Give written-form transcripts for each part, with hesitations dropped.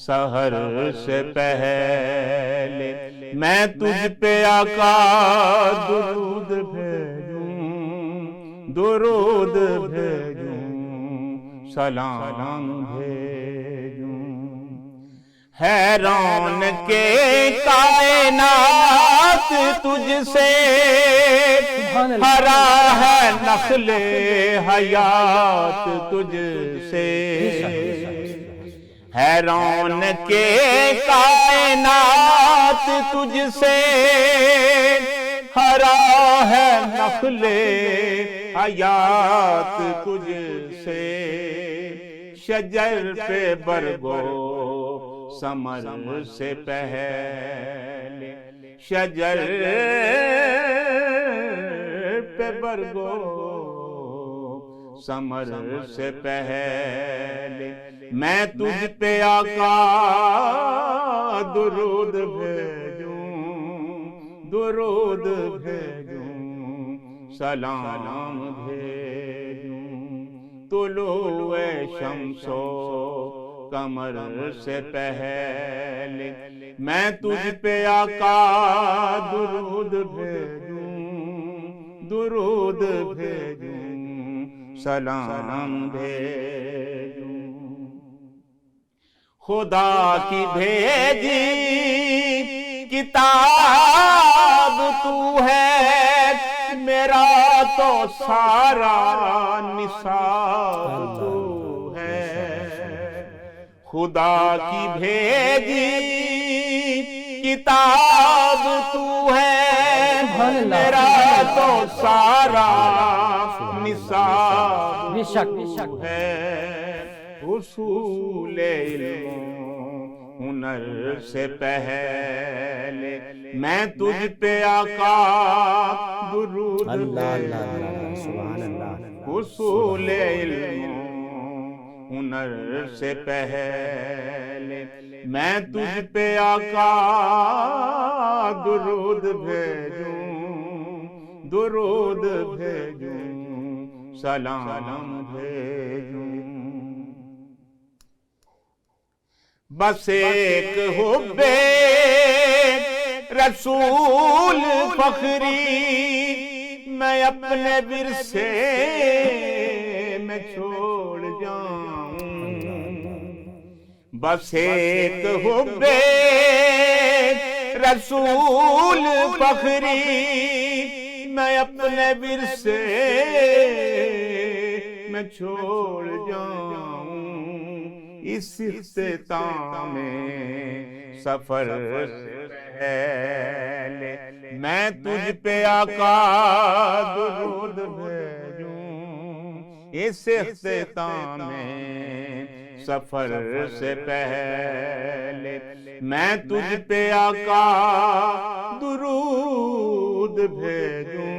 سحر سے پہلے میں تجھ پہ آقا درود بھیجوں، درود بھیجوں، سلام بھیجوں۔ حیران کے کائنات تجھ سے ہرا ہے نخل حیات تجھ سے، حیران کے کائنات تجھ سے ہرا ہے نخل حیات تجھ سے، شجر پہ برگو ثمر سے پہلے، شجر پہ برگو ثمر سے پہلے میں تجھ پہ آقا درود بھیجوں، درود بھیجوں، سلام بھیجوں۔ طلوع شمس و قمر سے پہلے میں تجھ پہ آقا درود بھیجوں، درود بھیجوں، سلام بھیجوں۔ خدا کی بھیجی کتاب تو ہے، میرا تو سارا نصاب تو ہے۔ خدا کی بھیجی کتاب تو ہے، میرا تو سارا نصاب بے شک ہے۔ اصول علم ہنر سے پہلے میں تجھ پہ آقا درود بھیجوں، اصول علم ہنر سے پہلے میں تجھ پہ آقا درود بھیجوں، درود بھیجوں، سلام بھیجوں۔ بس ایک حب رسول فخری میں اپنے ورثے میں چھوڑ جاؤں، بس ایک حب رسول فخری میں اپنے ورثے میں چھوڑ جاؤں۔ اس اختتام سفر سے پہلے میں تجھ پہ آقا درود بھیجوں، اس اختتام سفر سے پہلے میں تجھ پہ آقا درود بھیجوں،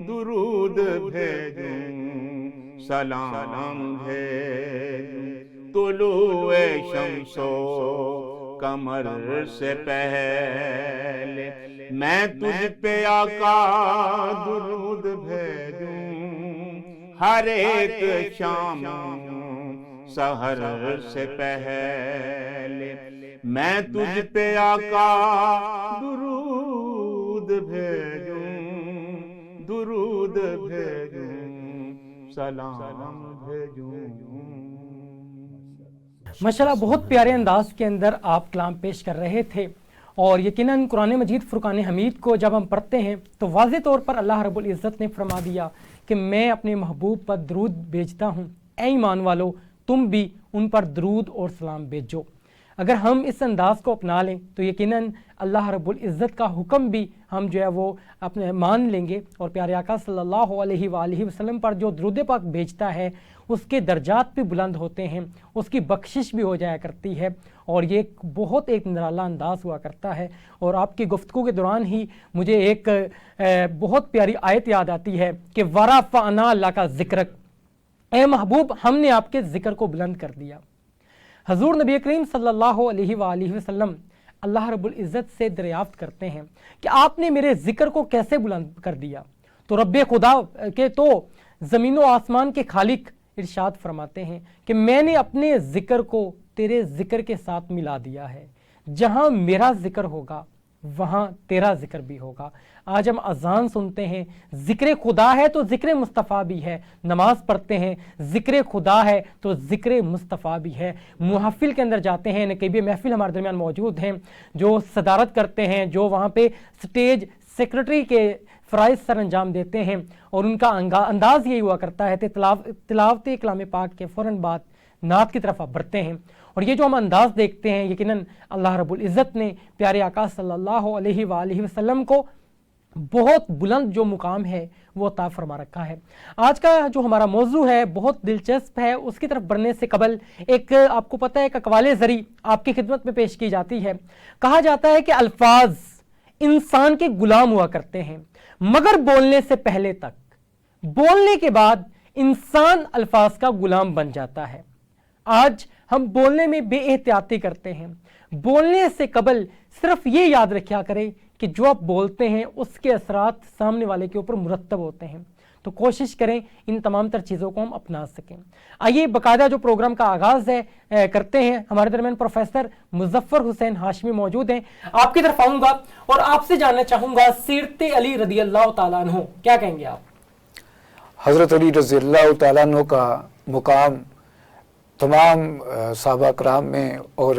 درود بھیجوں، سلام بھیجوں۔ طلوع شمس و قمر سے پہلے میں تجھ پہ آقا درود بھیجوں، ہر ایک شام سحر سے پہلے میں تجھ پہ آقا درود بھیجوں، درود بھیجوں، سلام بھیجوں۔ ماشاءاللہ بہت پیارے انداز کے اندر آپ کلام پیش کر رہے تھے، اور یقیناً قرآن مجید فرقان حمید کو جب ہم پڑھتے ہیں تو واضح طور پر اللہ رب العزت نے فرما دیا کہ میں اپنے محبوب پر درود بھیجتا ہوں، اے ایمان والو تم بھی ان پر درود اور سلام بھیجو۔ اگر ہم اس انداز کو اپنا لیں تو یقیناً اللہ رب العزت کا حکم بھی ہم جو ہے وہ اپنے مان لیں گے، اور پیارے آقا صلی اللہ علیہ وآلہ وسلم پر جو درود پاک بھیجتا ہے اس کے درجات بھی بلند ہوتے ہیں، اس کی بخشش بھی ہو جایا کرتی ہے، اور یہ بہت ایک نرالا انداز ہوا کرتا ہے۔ اور آپ کی گفتگو کے دوران ہی مجھے ایک بہت پیاری آیت یاد آتی ہے کہ وَرَفَعْنَا لَكَ ذِكْرَكَ، اے محبوب ہم نے آپ کے ذکر کو بلند کر دیا۔ حضور نبی کریم صلی اللہ علیہ وآلہ وسلم اللہ رب العزت سے دریافت کرتے ہیں کہ آپ نے میرے ذکر کو کیسے بلند کر دیا؟ تو رب خدا کے تو زمین و آسمان کے خالق ارشاد فرماتے ہیں کہ میں نے اپنے ذکر کو تیرے ذکر کے ساتھ ملا دیا ہے، جہاں میرا ذکر ہوگا وہاں تیرا ذکر بھی ہوگا۔ آج ہم اذان سنتے ہیں، ذکر خدا ہے تو ذکر مصطفیٰ بھی ہے، نماز پڑھتے ہیں، ذکر خدا ہے تو ذکر مصطفیٰ بھی ہے، محفل کے اندر جاتے ہیں، نقیب محفل ہمارے درمیان موجود ہیں جو صدارت کرتے ہیں، جو وہاں پہ سٹیج سیکرٹری کے فرائض سر انجام دیتے ہیں، اور ان کا انداز یہی ہوا کرتا ہے کہ تلاوت کلام پاک کے فوراً بعد نعت کی طرف بڑھتے ہیں، اور یہ جو ہم انداز دیکھتے ہیں یقیناً اللہ رب العزت نے پیارے آقا صلی اللہ علیہ وآلہ وسلم کو بہت بلند جو مقام ہے وہ عطا فرما رکھا ہے۔ آج کا جو ہمارا موضوع ہے بہت دلچسپ ہے، اس کی طرف بڑھنے سے قبل ایک آپ کو پتہ ہے ایک اقوال زری آپ کی خدمت میں پیش کی جاتی ہے۔ کہا جاتا ہے کہ الفاظ انسان کے غلام ہوا کرتے ہیں مگر بولنے سے پہلے تک، بولنے کے بعد انسان الفاظ کا غلام بن جاتا ہے۔ آج ہم بولنے میں بے احتیاطی کرتے ہیں، بولنے سے قبل صرف یہ یاد رکھا کریں کہ جو آپ بولتے ہیں اس کے اثرات سامنے والے کے اوپر مرتب ہوتے ہیں، تو کوشش کریں ان تمام تر چیزوں کو ہم اپنا سکیں۔ آئیے باقاعدہ جو پروگرام کا آغاز ہے کرتے ہیں۔ ہمارے درمیان پروفیسر مظفر حسین ہاشمی موجود ہیں، آپ کی طرف آؤں گا اور آپ سے جاننا چاہوں گا سیرت علی رضی اللہ تعالیٰ عنہ، کیا کہیں گے آپ؟ حضرت علی رضی اللہ تعالیٰ عنہ کا مقام تمام صحابہ کرام میں اور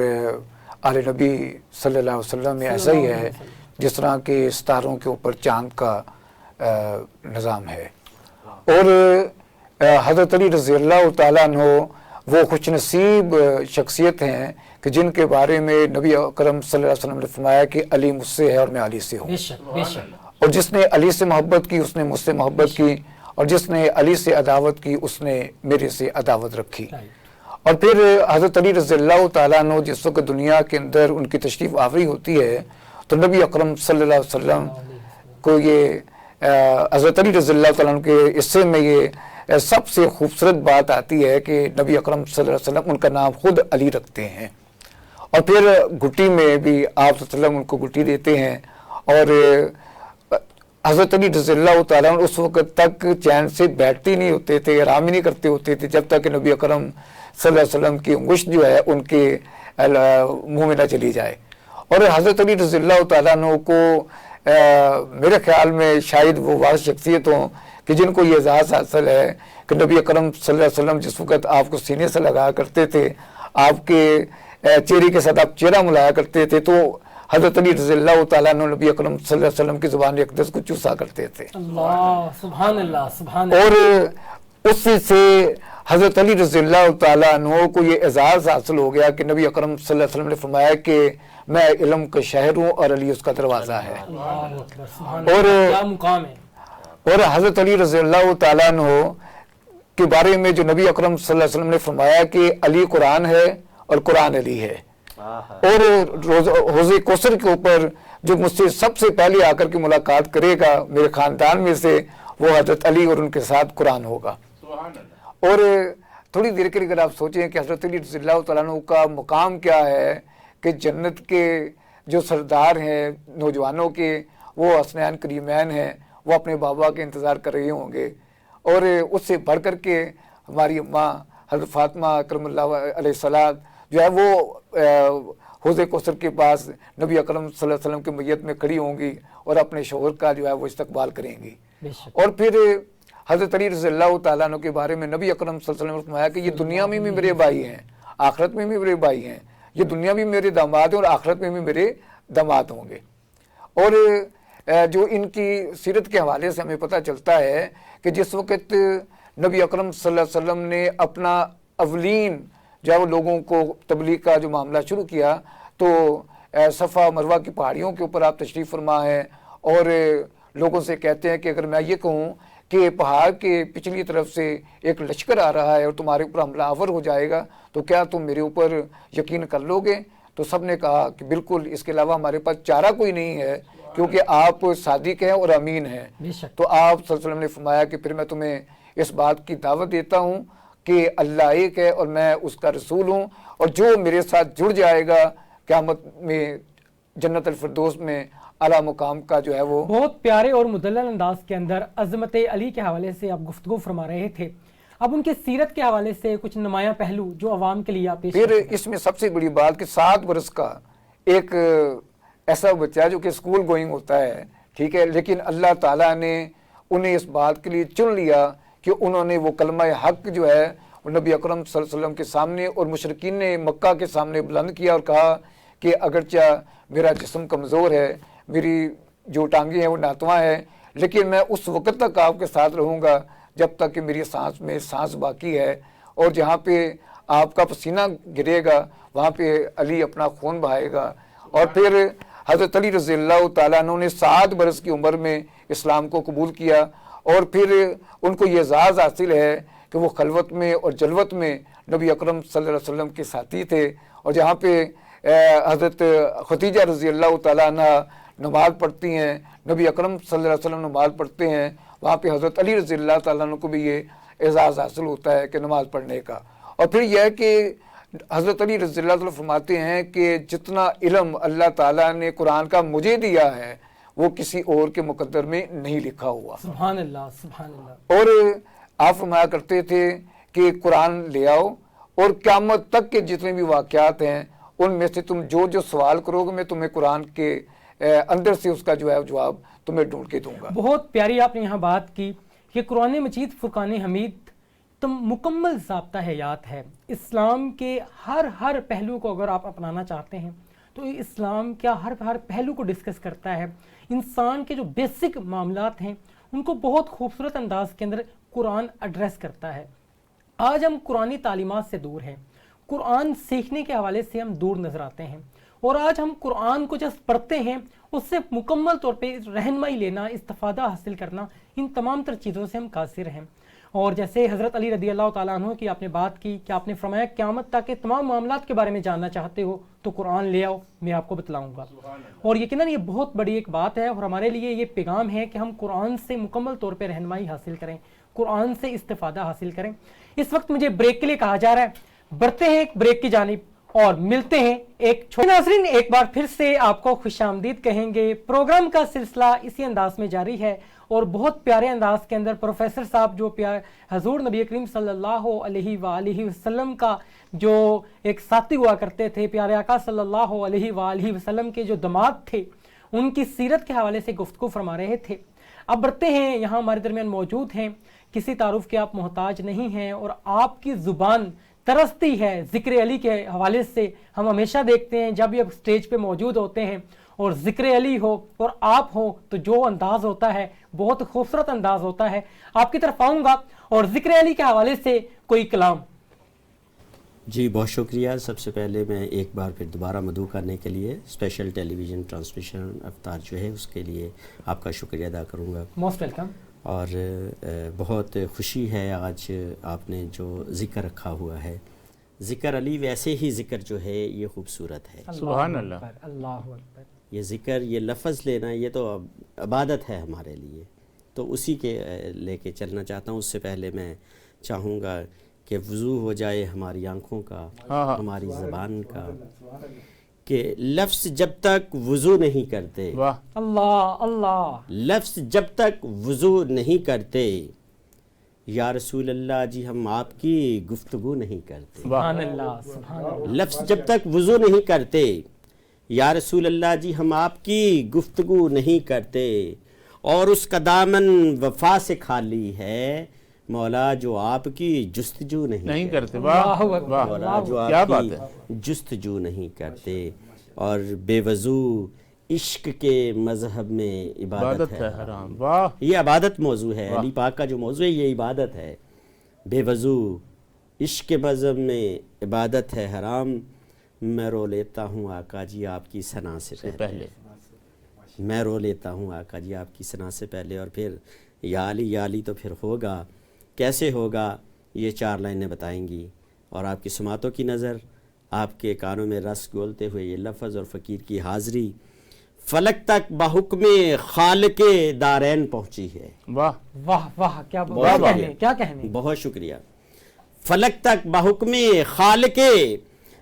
آل نبی صلی اللہ علیہ وسلم میں ایسا ہی ہے جس طرح کہ ستاروں کے اوپر چاند کا نظام ہے، اور حضرت علی رضی اللہ تعالیٰ عنہ وہ خوش نصیب شخصیت ہیں کہ جن کے بارے میں نبی اکرم صلی اللہ علیہ وسلم نے فرمایا کہ علی مجھ سے ہے اور میں علی سے ہوں، اور جس نے علی سے محبت کی اس نے مجھ سے محبت کی، اور جس نے علی سے عداوت کی اس نے میرے سے عداوت رکھی۔ اور پھر حضرت علی رضی اللہ تعالیٰ عنہ جس وقت دنیا کے اندر ان کی تشریف آوری ہوتی ہے تو نبی اکرم صلی اللہ علیہ وسلم کو یہ حضرت علی رضی اللہ تعالیٰ عنہ کے حصے میں یہ سب سے خوبصورت بات آتی ہے کہ نبی اکرم صلی اللہ علیہ وسلم ان کا نام خود علی رکھتے ہیں، اور پھر گھٹی میں بھی آپ صلی اللہ علیہ وسلم ان کو گھٹی دیتے ہیں، اور حضرت علی رضی اللہ تعالیٰ عنہ اس وقت تک چین سے بیٹھتے نہیں ہوتے تھے، آرام ہی نہیں کرتے ہوتے تھے جب تک کہ نبی اکرم صلی اللہ علیہ وسلم کی انگشت جو ہے ان کے منہ میں نہ چلی جائے۔ اور حضرت علی رضی اللہ تعالیٰ عنہ کو میرے خیال میں شاید وہ واحد شخصیت ہوں کہ جن کو یہ اعزاز حاصل ہے کہ نبی اکرم صلی اللہ علیہ وسلم جس وقت آپ کو سینے سے لگایا کرتے تھے، آپ کے چہرے کے ساتھ آپ چہرہ ملایا کرتے تھے، تو حضرت علی رضی اللہ تعالیٰ عنہ نبی اکرم صلی اللہ علیہ وسلم کی زبان اقدس کو چوسا کرتے تھے۔ اللہ سبحان اللہ سبحان اللہ۔ اور اس سے حضرت علی رضی اللہ تعالیٰ عنہ کو یہ اعزاز حاصل ہو گیا کہ نبی اکرم صلی اللہ علیہ وسلم نے فرمایا کہ میں علم کا شہر ہوں اور علی اس کا دروازہ ہے۔ اور حضرت علی رضی اللہ تعالیٰ عنہ کے بارے میں جو نبی اکرم صلی اللہ علیہ وسلم نے فرمایا کہ علی قرآن ہے اور قرآن علی ہے، اور حوض کوثر کے اوپر جو مجھ سے سب سے پہلے آ کر کے ملاقات کرے گا میرے خاندان میں سے وہ حضرت علی اور ان کے ساتھ قرآن ہوگا۔ اور تھوڑی دیر کے لیے اگر آپ سوچیں کہ حضرت علی رضی اللہ تعالیٰ عنہ کا مقام کیا ہے کہ جنت کے جو سردار ہیں نوجوانوں کے وہ حسنین کریمین ہیں، وہ اپنے بابا کے انتظار کر رہے ہوں گے، اور اس سے بڑھ کر کے ہماری اماں حضرت فاطمہ کرم اللہ علیہ السلام جو ہے وہ حوض کوثر کے پاس نبی اکرم صلی اللہ علیہ وسلم کی میت میں کھڑی ہوں گی اور اپنے شوہر کا جو ہے وہ استقبال کریں گی۔ اور پھر حضرت علی رضی اللہ تعالیٰ عنہ کے بارے میں نبی اکرم صلی اللہ علیہ وسلم نے فرمایا کہ یہ دنیا میں بھی میرے بھائی ہیں، آخرت میں بھی میرے بھائی ہیں، یہ دنیا میں میرے داماد ہیں اور آخرت میں بھی میرے داماد ہوں گے۔ اور جو ان کی سیرت کے حوالے سے ہمیں پتہ چلتا ہے کہ جس وقت نبی اکرم صلی اللہ علیہ وسلم نے اپنا اولین جو ہے وہ لوگوں کو تبلیغ کا جو معاملہ شروع کیا تو صفا مروہ کی پہاڑیوں کے اوپر آپ تشریف فرما ہیں اور لوگوں سے کہتے ہیں کہ اگر میں یہ کہوں کہ پہاڑ کے پچھلی طرف سے ایک لشکر آ رہا ہے اور تمہارے اوپر حملہ آور ہو جائے گا تو کیا تم میرے اوپر یقین کر لو گے؟ تو سب نے کہا کہ بالکل، اس کے علاوہ ہمارے پاس چارہ کوئی نہیں ہے کیونکہ آپ صادق ہیں اور امین ہیں۔ تو آپ صلی اللہ علیہ وسلم نے فرمایا کہ پھر میں تمہیں اس بات کی دعوت دیتا ہوں کہ اللہ ایک ہے اور میں اس کا رسول ہوں، اور جو میرے ساتھ جڑ جائے گا قیامت میں جنت الفردوس میں اعلیٰ مقام کا جو ہے وہ۔ بہت پیارے اور مدلل انداز کے اندر عظمت علی کے حوالے سے آپ گفتگو فرما رہے تھے۔ اب ان کے سیرت کے حوالے سے کچھ نمایاں پہلو جو عوام کے لیے آپ پیش پھر کریں۔ اس میں سب سے بڑی بات کہ 7 برس کا ایک ایسا بچہ جو کہ اسکول گوئنگ ہوتا ہے، ٹھیک ہے، لیکن اللہ تعالیٰ نے انہیں اس بات کے لیے چن لیا کہ انہوں نے وہ کلمہ حق جو ہے وہ نبی اکرم صلی اللہ علیہ وسلم کے سامنے اور مشرکین مکہ کے سامنے بلند کیا اور کہا کہ اگرچہ میرا جسم کمزور ہے، میری جو ٹانگیں ہیں وہ ناتواں ہیں، لیکن میں اس وقت تک آپ کے ساتھ رہوں گا جب تک کہ میری سانس میں سانس باقی ہے، اور جہاں پہ آپ کا پسینہ گرے گا وہاں پہ علی اپنا خون بہائے گا۔ اور پھر حضرت علی رضی اللہ تعالیٰ عنہ نے 7 برس کی عمر میں اسلام کو قبول کیا، اور پھر ان کو یہ اعزاز حاصل ہے کہ وہ خلوت میں اور جلوت میں نبی اکرم صلی اللہ علیہ وسلم کے ساتھی تھے، اور جہاں پہ حضرت خدیجہ رضی اللہ تعالیٰ عنہ نماز پڑھتی ہیں، نبی اکرم صلی اللہ علیہ وسلم نماز پڑھتے ہیں، وہاں پہ حضرت علی رضی اللہ تعالیٰ عنہ کو بھی یہ اعزاز حاصل ہوتا ہے کہ نماز پڑھنے کا۔ اور پھر یہ ہے کہ حضرت علی رضی اللہ تعالیٰ فرماتے ہیں کہ جتنا علم اللہ تعالیٰ نے قرآن کا مجھے دیا ہے وہ کسی اور کے مقدر میں نہیں لکھا ہوا۔ سبحان اللہ، سبحان اللہ۔ اور آپ فرمایا کرتے تھے کہ قرآن لے آؤ اور قیامت تک کے جتنے بھی واقعات ہیں ان میں سے تم جو جو سوال کرو گے میں تمہیں قرآن کے اندر سے اس کا جو ہے جواب تمہیں ڈھونڈ کے دوں گا۔ بہت پیاری آپ نے یہاں بات کی کہ قرآن مجید فرقان حمید مکمل ضابطہ حیات ہے۔ اسلام کے ہر پہلو کو اگر آپ اپنانا چاہتے ہیں تو اسلام کیا ہر پہلو کو ڈسکس کرتا ہے۔ انسان کے جو بیسک معاملات ہیں ان کو بہت خوبصورت انداز کے اندر قرآن ایڈریس کرتا ہے۔ آج ہم قرآنی تعلیمات سے دور ہیں، قرآن سیکھنے کے حوالے سے ہم دور نظر آتے ہیں، اور آج ہم قرآن کو جس پڑھتے ہیں اس سے مکمل طور پہ رہنمائی لینا، استفادہ حاصل کرنا، ان تمام تر چیزوں سے ہم قاصر ہیں۔ اور جیسے حضرت علی رضی اللہ تعالیٰ عنہ کی آپ نے بات کی کہ آپ نے فرمایا قیامت تک کے تمام معاملات کے بارے میں جاننا چاہتے ہو تو قرآن لے آؤ، میں آپ کو بتلاؤں گا۔ اور یقیناً یہ بہت بڑی ایک بات ہے، اور ہمارے لیے یہ پیغام ہے کہ ہم قرآن سے مکمل طور پہ رہنمائی حاصل کریں، قرآن سے استفادہ حاصل کریں۔ اس وقت مجھے بریک کے لیے کہا جا رہا ہے، بڑھتے ہیں ایک بریک کی جانب اور ملتے ہیں ایک چھوٹے۔ ناظرین ایک بار پھر سے آپ کو خوش آمدید کہیں گے۔ پروگرام کا سلسلہ اسی انداز میں جاری ہے، اور بہت پیارے انداز کے اندر پروفیسر صاحب جو حضور نبی کریم صلی اللہ علیہ وآلہ وسلم کا جو ایک ساتھی ہوا کرتے تھے، پیارے آقا صلی اللہ علیہ وآلہ وسلم کے جو داماد تھے، ان کی سیرت کے حوالے سے گفتگو فرما رہے تھے۔ اب بڑھتے ہیں، یہاں ہمارے درمیان موجود ہیں، کسی تعارف کے آپ محتاج نہیں ہیں، اور آپ کی زبان ترستی ہے ذکر علی کے حوالے سے۔ ہم ہمیشہ دیکھتے ہیں جب یہ سٹیج پہ موجود ہوتے ہیں اور ذکر علی ہو اور آپ ہو تو جو انداز ہوتا ہے بہت خوبصورت انداز ہوتا ہے۔ آپ کی طرف آؤں گا اور ذکر علی کے حوالے سے کوئی کلام۔ جی بہت شکریہ۔ سب سے پہلے میں ایک بار پھر دوبارہ مدعو کرنے کے لیے اسپیشل ٹیلی ویژن ٹرانسمیشن افطار جو ہے اس کے لیے آپ کا شکریہ ادا کروں گا۔ Most welcome. اور بہت خوشی ہے آج آپ نے جو ذکر رکھا ہوا ہے، ذکر علی ویسے ہی ذکر جو ہے یہ خوبصورت ہے۔ سبحان اللہ، اللہ اکبر۔ یہ ذکر، یہ لفظ لینا یہ تو عبادت ہے ہمارے لیے، تو اسی کے لے کے چلنا چاہتا ہوں۔ اس سے پہلے میں چاہوں گا کہ وضو ہو جائے ہماری آنکھوں کا، ہماری زبان کا، کہ لفظ جب تک وضو نہیں کرتے، اللہ اللہ، لفظ جب تک وضو نہیں کرتے، یا رسول اللہ جی ہم آپ کی گفتگو نہیں کرتے۔ سبحان اللہ، سبحان اللہ۔ لفظ جب تک وضو نہیں کرتے، یا رسول اللہ جی ہم آپ کی گفتگو نہیں کرتے، اور اس کا دامن وفا سے خالی ہے مولا جو آپ کی جستجو نہیں کرتے۔ اللہ اکبر، مولا جو کیا آپ بات کی ہے، جستجو نہیں کرتے، اور بے وضو عشق کے مذہب میں عبادت ہے حرام۔ واہ، یہ عبادت موضوع ہے، علی پاک کا جو موضوع ہے یہ عبادت ہے۔ بے وضو عشق کے مذہب میں عبادت ہے حرام، میں رو لیتا ہوں آقا جی آپ کی ثنا سے پہلے، میں رو لیتا ہوں آقا جی آپ کی ثنا سے پہلے، اور پھر یا علی تو پھر ہوگا، کیسے ہوگا یہ 4 لائنیں بتائیں گی، اور آپ کی سماعتوں کی نظر، آپ کے کانوں میں رس گولتے ہوئے یہ لفظ اور فقیر کی حاضری، فلک تک بحکم خالق دارین پہنچی ہے۔ واہ واہ واہ، کیا بہت کہنے، کیا کہنے۔ بہت شکریہ۔ فلک تک بحکم خالق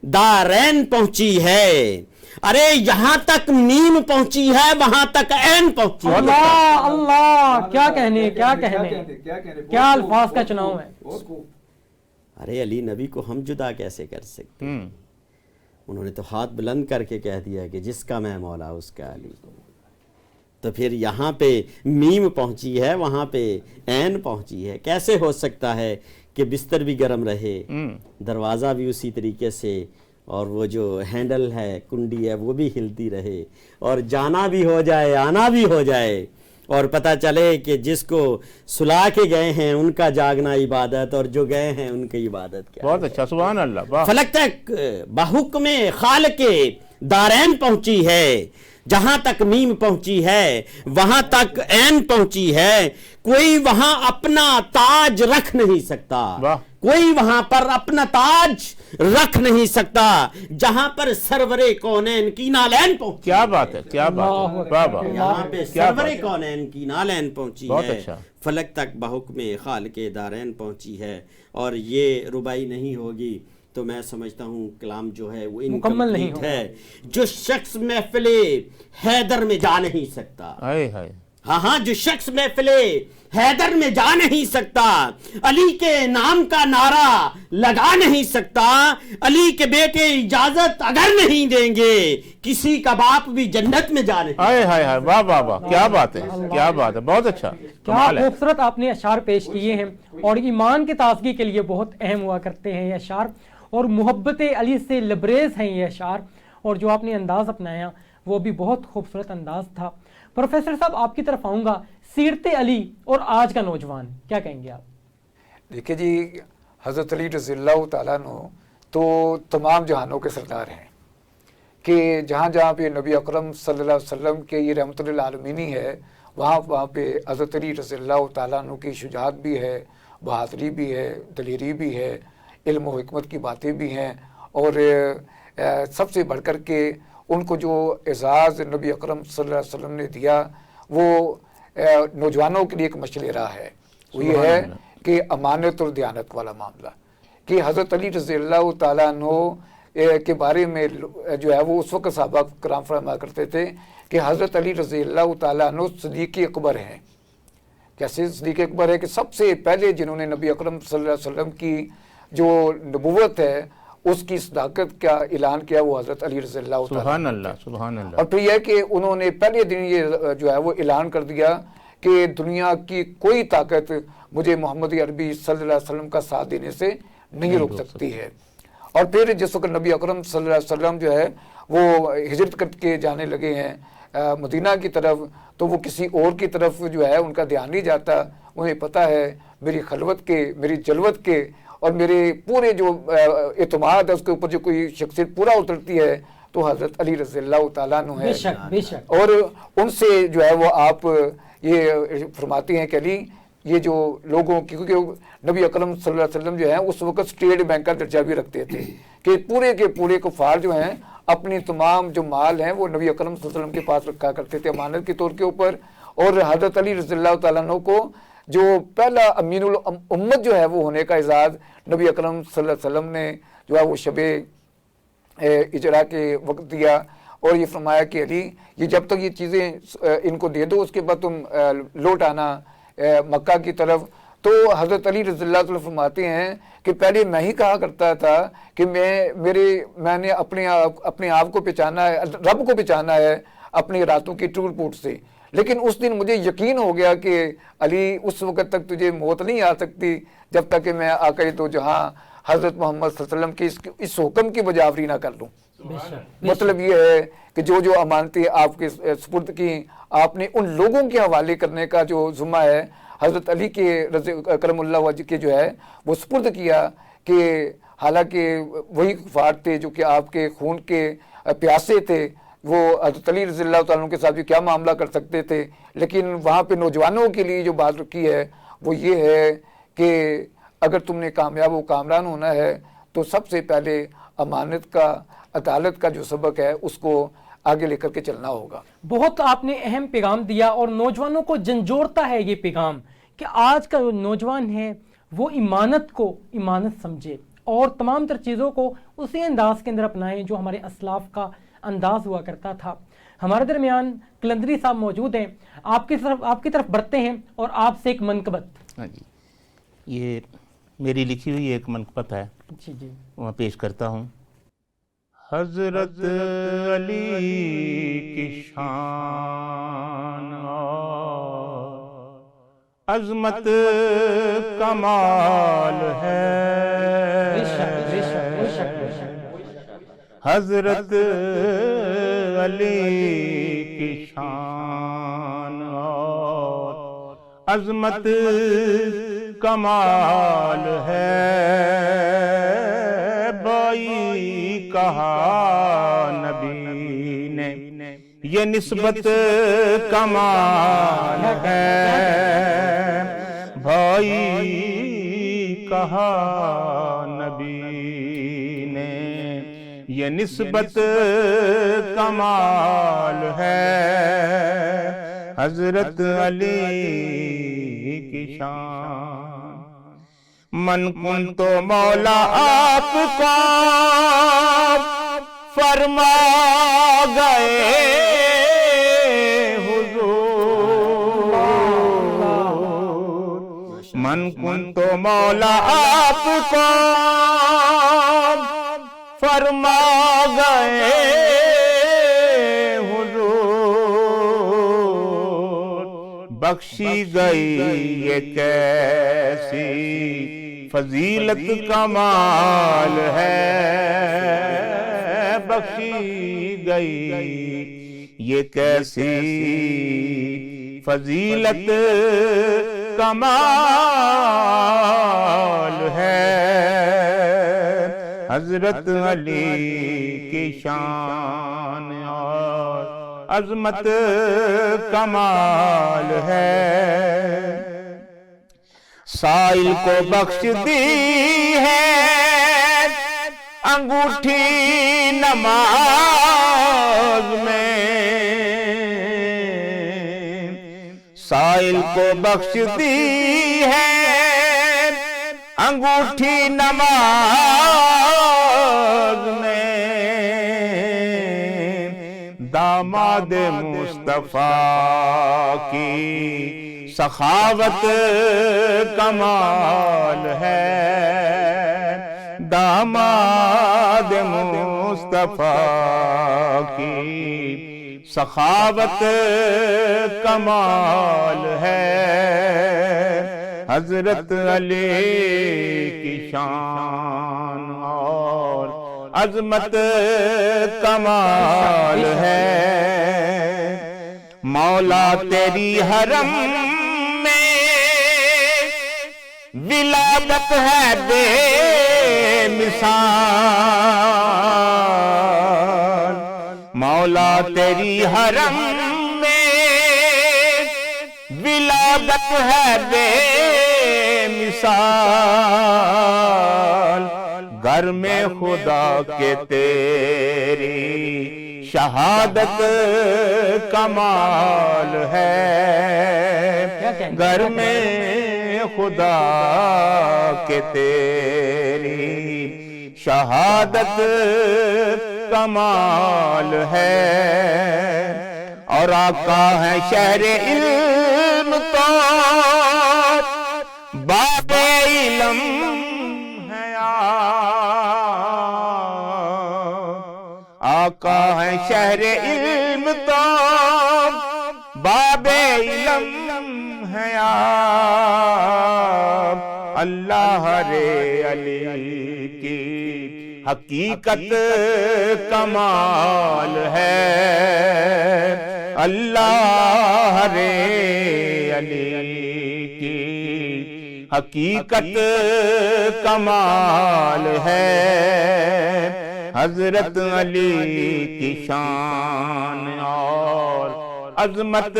دارین پہنچی ہے، ارے یہاں تک میم پہنچی ہے وہاں تک عین پہنچی ہے۔ اللہ اللہ، کیا کہنے، کیا کہنے، کیا الفاظ کا چناؤ ہے۔ ارے علی نبی کو ہم جدا کیسے کر سکتے ہیں؟ انہوں نے تو ہاتھ بلند کر کے کہہ دیا کہ جس کا میں مولا اس کا علی. تو پھر یہاں پہ میم پہنچی ہے، وہاں پہ عین پہنچی ہے. کیسے ہو سکتا ہے کہ بستر بھی گرم رہے، دروازہ بھی اسی طریقے سے، اور وہ جو ہینڈل ہے، کنڈی ہے، وہ بھی ہلتی رہے، اور جانا بھی ہو جائے آنا بھی ہو جائے، اور پتہ چلے کہ جس کو سلا کے گئے ہیں ان کا جاگنا عبادت، اور جو گئے ہیں ان کی عبادت کیا. بہت اچھا، سبحان اللہ. واہ. فلک تک بحکم خالق دارین پہنچی ہے، جہاں تک میم پہنچی ہے وہاں تک عین پہنچی ہے. کوئی وہاں اپنا تاج رکھ نہیں سکتا، واہ. کوئی وہاں پر اپنا تاج رکھ نہیں سکتا جہاں پر سرور کونین کی نالین پہنچی. کیا بات ہے، کیا بات ہے. واہ واہ. یہاں پہ کیا سرور بات ہے. کونین کی نالین پہنچی بہت ہے. اچھا. فلک تک بحکم خالق دارین پہنچی ہے. اور یہ ربائی نہیں ہوگی تو میں سمجھتا ہوں کلام جو ہے وہ مکمل نہیں انکمپلیٹ ہے. جو شخص محفل حیدر میں جا نہیں سکتا، ہائے ہائے. ہاں جو شخص محفل حیدر میں جا نہیں سکتا، علی کے نام کا نعرہ لگا نہیں سکتا، علی کے بیٹے اجازت اگر نہیں دیں گے کسی کا باپ بھی جنت میں جا نہیں. ہائے ہائے ہائے. واہ واہ واہ. کیا بات ہے، کیا بات ہے. بہت اچھا، کیا کمال ہے. خوبصورت آپ نے اشعار پیش کیے ہیں، اور ایمان کی تازگی کے لیے بہت اہم ہوا کرتے ہیں یہ اشعار، اور محبت علی سے لبریز ہیں یہ اشعار. اور جو آپ نے انداز اپنایا وہ بھی بہت خوبصورت انداز تھا. پروفیسر صاحب آپ کی طرف آؤں گا. سیرت علی اور آج کا نوجوان کیا کہیں گے آپ؟ دیکھیے جی، حضرت علی رضی اللہ تعالیٰ عنہ تو تمام جہانوں کے سردار ہیں، کہ جہاں جہاں پہ نبی اکرم صلی اللہ علیہ وسلم کے یہ رحمت للعالمینی ہے، وہاں پہ حضرت علی رضی اللہ تعالیٰ عنہ کی شجاعت بھی ہے، بہادری بھی ہے، دلیری بھی ہے، علم و حکمت کی باتیں بھی ہیں. اور سب سے بڑھ کر کے ان کو جو اعزاز نبی اکرم صلی اللہ علیہ وسلم نے دیا وہ نوجوانوں کے لیے ایک مشعل راہ ہے. وہ یہ ہے کہ امانت اور دیانت والا معاملہ، کہ حضرت علی رضی اللہ تعالیٰ عنہ کے بارے میں جو ہے وہ اس وقت صحابہ کرام فرمایا کرتے تھے کہ حضرت علی رضی اللہ تعالیٰ عنہ صدیق اکبر ہیں. کیسے صدیق اکبر ہے؟ کہ سب سے پہلے جنہوں نے نبی اکرم صلی اللہ علیہ وسلم کی جو نبوت ہے اس کی صداقت کا اعلان کیا وہ حضرت علی رضی اللہ تعالیٰ. سبحان اللہ، سبحان اللہ. اور پھر یہ کہ انہوں نے پہلے دن یہ جو ہے وہ اعلان کر دیا کہ دنیا کی کوئی طاقت مجھے محمد عربی صلی اللہ علیہ وسلم کا ساتھ دینے سے نہیں روک سکتی ہے. اور پھر جس وقت نبی اکرم صلی اللہ علیہ وسلم جو ہے وہ ہجرت کر کے جانے لگے ہیں مدینہ کی طرف، تو وہ کسی اور کی طرف جو ہے ان کا دھیان نہیں جاتا. انہیں پتہ ہے میری خلوت کے، میری جلوت کے اور میرے پورے جو اعتماد ہے اس کے اوپر جو کوئی شخصیت پورا اترتی ہے تو حضرت علی رضی اللہ تعالیٰ عنہ ہے. بے شک بے شک. اور ان سے جو ہے وہ آپ یہ فرماتے ہیں کہ علی یہ جو لوگوں کی، کیونکہ نبی اکرم صلی اللہ علیہ وسلم جو ہیں اس وقت اسٹیٹ بینک کا درجہ بھی رکھتے تھے کہ پورے کے پورے کفار جو ہیں اپنی تمام جو مال ہیں وہ نبی اکرم صلی اللہ علیہ وسلم کے پاس رکھا کرتے تھے امانت کے طور کے اوپر. اور حضرت علی رضی اللہ تعالیٰ عنہ کو جو پہلا امین الامت جو ہے وہ ہونے کا اعزاز نبی اکرم صلی اللہ علیہ وسلم نے جو ہے وہ شب اجرا کے وقت دیا، اور یہ فرمایا کہ علی یہ جب تک یہ چیزیں ان کو دے دو اس کے بعد تم لوٹ آنا مکہ کی طرف. تو حضرت علی رضی اللہ تعالیٰ فرماتے ہیں کہ پہلے میں ہی کہا کرتا تھا کہ میں نے اپنے آپ کو پہچانا ہے، رب کو پہچانا ہے اپنی راتوں کی ٹوٹ پوٹ سے، لیکن اس دن مجھے یقین ہو گیا کہ علی اس وقت تک تجھے موت نہیں آ سکتی جب تک کہ میں آقا دو جہاں حضرت محمد صلی اللہ علیہ وسلم کی اس حکم کی بجاوری نہ کر لوں. مطلب یہ ہے کہ جو امانتیں آپ کے سپرد کی آپ نے ان لوگوں کے حوالے کرنے کا جو ذمہ ہے حضرت علی کے کرم اللہ وجہ کے جو ہے وہ سپرد کیا، کہ حالانکہ وہی کفار تھے جو کہ آپ کے خون کے پیاسے تھے، وہ حضرت علی رضی اللہ تعالیٰ عنہ کے ساتھ بھی کیا معاملہ کر سکتے تھے. لیکن وہاں پہ نوجوانوں کے لیے جو بات رکھی ہے وہ یہ ہے کہ اگر تم نے کامیاب و کامران ہونا ہے تو سب سے پہلے امانت کا، عدالت کا جو سبق ہے اس کو آگے لے کر کے چلنا ہوگا. بہت آپ نے اہم پیغام دیا اور نوجوانوں کو جھنجھوڑتا ہے یہ پیغام کہ آج کا جو نوجوان ہے وہ امانت کو امانت سمجھے اور تمام تر چیزوں کو اسی انداز کے اندر اپنائیں جو ہمارے اسلاف کا انداز ہوا کرتا تھا. ہمارے درمیان کلندری صاحب موجود ہیں، آپ کی طرف بڑھتے ہیں اور آپ سے ایک منقبت. ہاں جی، میری لکھی ہوئی ایک منقبت ہے، جی جی وہاں پیش کرتا ہوں۔ حضرت علی کی شان اور عظمت کمال ہے، حضرت علی کی شان اور عظمت کمال ہے، بائی کہا نبی نے یہ نسبت کمال ہے، بھائی کہا نبی نے یہ نسبت کمال ہے، حضرت علی کی شان۔ من کن تو مولا آپ کو فرما گئے حضور، من کن تو مولا آپ کو فرما گئے حضور، بخشی گئی یہ کیسی فضیلت کمال ہے، بخشی گئی یہ کیسی فضیلت کمال ہے، حضرت علی کی شان اور عظمت کمال ہے، سائل کو بخش دی ہے انگوٹھی نماز میں، سائل کو بخش دی ہے انگوٹھی نماز میں، داماد مصطفیٰ کی سخاوت کمال ہے، داماد مصطفیٰ کی سخاوت کمال ہے، حضرت علی کی شان اور عظمت کمال ہے، مولا تیری حرم میں ولادت ہے بے مثال، مولا تیری حرم میں ولادت ہے بے مثال، گھر میں خدا کے تیری شہادت کمال ہے، گھر میں خدا کے تیری شہادت کمال ہے، اور آقا ہے شہر علم تو باب علم ہے، آقا ہے شہر علم تو باب علم ہے، اللہ رے علی کی حقیقت کمال ہے، اللہ رے علی کی حقیقت کمال ہے، حضرت علی کی شان اور عظمت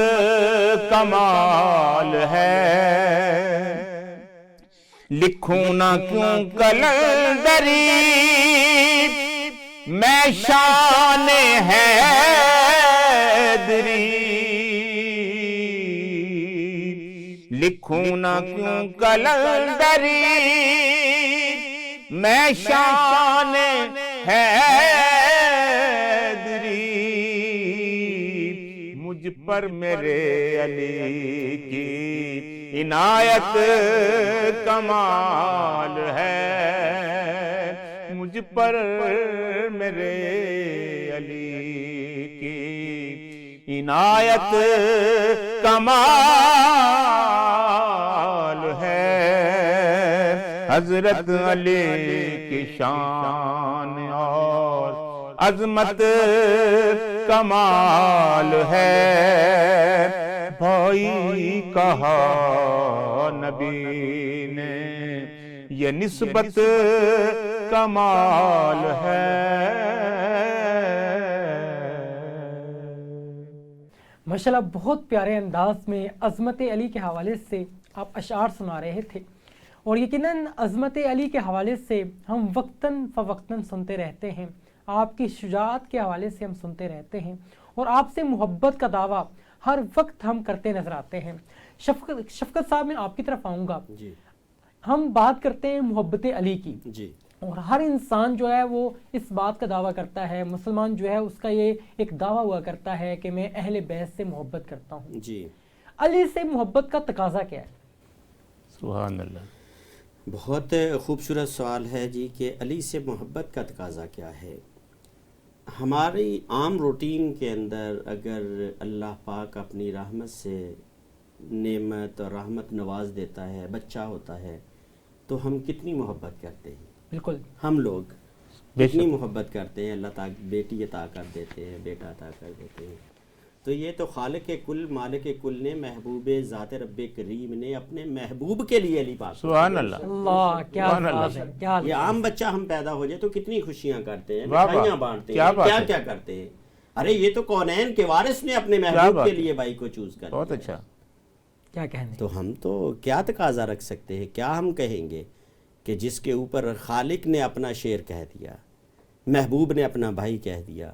کمال ہے، لکھوں نہ کیوں کلندری میں شان حیدری، لکھوں نہ کیوں کلندری میں شان حیدری، مجھ مجھ پر میرے علی کی عنایت کمال ہے، مجھ پر میرے علی کی عنایت کمال ہے، حضرت علی کی شان اور عظمت کمال ہے، بھائی کہا نبی نے یہ نسبت کمال ہے۔ ماشاءاللہ بہت پیارے انداز میں عظمت علی کے حوالے سے آپ اشعار سنا رہے تھے، اور یقیناً عظمت علی کے حوالے سے ہم وقتاً فوقتاً سنتے رہتے ہیں، آپ کی شجاعت کے حوالے سے ہم سنتے رہتے ہیں، اور آپ سے محبت کا دعویٰ ہر وقت ہم کرتے نظر آتے ہیں۔ شفقت صاحب میں آپ کی طرف آؤں گا، جی ہم بات کرتے ہیں محبت علی کی، جی اور ہر انسان جو ہے وہ اس بات کا دعویٰ کرتا ہے، مسلمان جو ہے اس کا یہ ایک دعویٰ ہوا کرتا ہے کہ میں اہل بیت سے محبت کرتا ہوں۔ جی علی سے محبت کا تقاضا کیا ہے؟ سبحان اللہ، بہت خوبصورت سوال ہے جی کہ علی سے محبت کا تقاضا کیا ہے۔ ہماری عام روٹین کے اندر اگر اللہ پاک اپنی رحمت سے نعمت اور رحمت نواز دیتا ہے، بچہ ہوتا ہے، تو ہم کتنی محبت کرتے ہیں؟ بالکل، ہم لوگ بے کتنی شک۔ محبت کرتے ہیں، اللہ تعالیٰ بیٹی عطا کر دیتے ہیں، بیٹا عطا کر دیتے ہیں۔ تو یہ تو خالق کل مالک کل نے محبوب ذات رب کریم نے اپنے محبوب کے لیے علی پاک کو سبحان اللہ، اللہ کیا سبحان الفاظ اللہ۔ ہے، کیا یہ الفاظ عام بچہ ہم پیدا ہو جائے تو کتنی خوشیاں کرتے ہیں، واہ واہ، مٹھائیاں بانٹتے کیا ہیں، بات کیا ہے۔ کیا کرتے ہیں۔ ارے یہ تو کونین کے وارث نے اپنے کیا محبوب بات کے ہے۔ لیے بھائی کو چوز کر بہت لیا۔ اچھا، کیا کہنے۔ تو ہم تو کیا تقاضا رکھ سکتے ہیں، کیا ہم کہیں گے کہ جس کے اوپر خالق نے اپنا شعر کہہ دیا، محبوب نے اپنا بھائی کہہ دیا،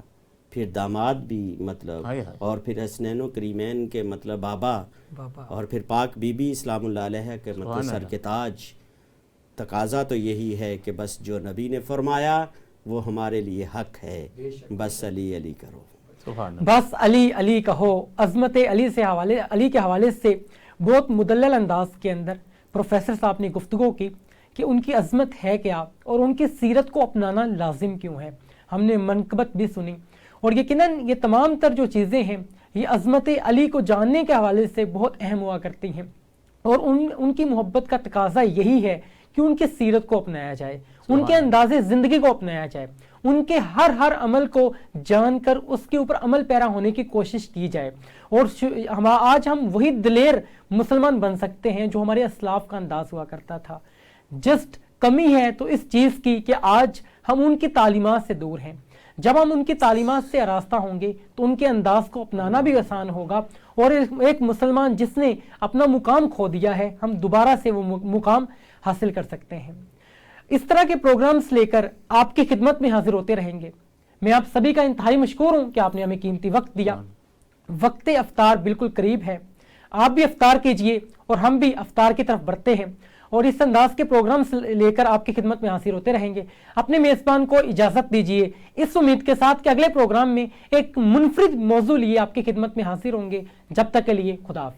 پھر داماد بھی مطلب، ہائے ہائے۔ اور پھر حسنین و کریمین کے مطلب بابا، بابا، اور پھر پاک بی بی اسلام اللہ علیہ کے مطلب سبحان سر اللہ۔ کے تاج۔ تقاضا تو یہی ہے کہ بس جو نبی نے فرمایا وہ ہمارے لیے حق ہے، بس علی علی کرو۔ سبحان اللہ، بس علی علی کہو۔ عظمت علی کے حوالے سے بہت مدلل انداز کے اندر پروفیسر صاحب نے گفتگو کی کہ ان کی عظمت ہے کیا اور ان کی سیرت کو اپنانا لازم کیوں ہے۔ ہم نے منقبت بھی سنی، اور یقیناً یہ تمام تر جو چیزیں ہیں یہ عظمت علی کو جاننے کے حوالے سے بہت اہم ہوا کرتی ہیں، اور ان کی محبت کا تقاضا یہی ہے کہ ان کی سیرت کو اپنایا جائے، ان کے انداز زندگی کو اپنایا جائے، ان کے ہر عمل کو جان کر اس کے اوپر عمل پیرا ہونے کی کوشش کی جائے، اور آج ہم وہی دلیر مسلمان بن سکتے ہیں جو ہمارے اسلاف کا انداز ہوا کرتا تھا۔ جسٹ کمی ہے تو اس چیز کی کہ آج ہم ان کی تعلیمات سے دور ہیں۔ جب ہم ان کی تعلیمات سے آراستہ ہوں گے تو ان کے انداز کو اپنانا بھی آسان ہوگا، اور ایک مسلمان جس نے اپنا مقام کھو دیا ہے، ہم دوبارہ سے وہ مقام حاصل کر سکتے ہیں۔ اس طرح کے پروگرامز لے کر آپ کی خدمت میں حاضر ہوتے رہیں گے۔ میں آپ سبھی کا انتہائی مشکور ہوں کہ آپ نے ہمیں قیمتی وقت دیا۔ وقت افطار بالکل قریب ہے، آپ بھی افطار کیجئے اور ہم بھی افطار کی طرف بڑھتے ہیں، اور اس انداز کے پروگرامز لے کر آپ کی خدمت میں حاضر ہوتے رہیں گے۔ اپنے میزبان کو اجازت دیجئے اس امید کے ساتھ کہ اگلے پروگرام میں ایک منفرد موضوع لیے آپ کی خدمت میں حاضر ہوں گے۔ جب تک کے لیے خدا حافظ۔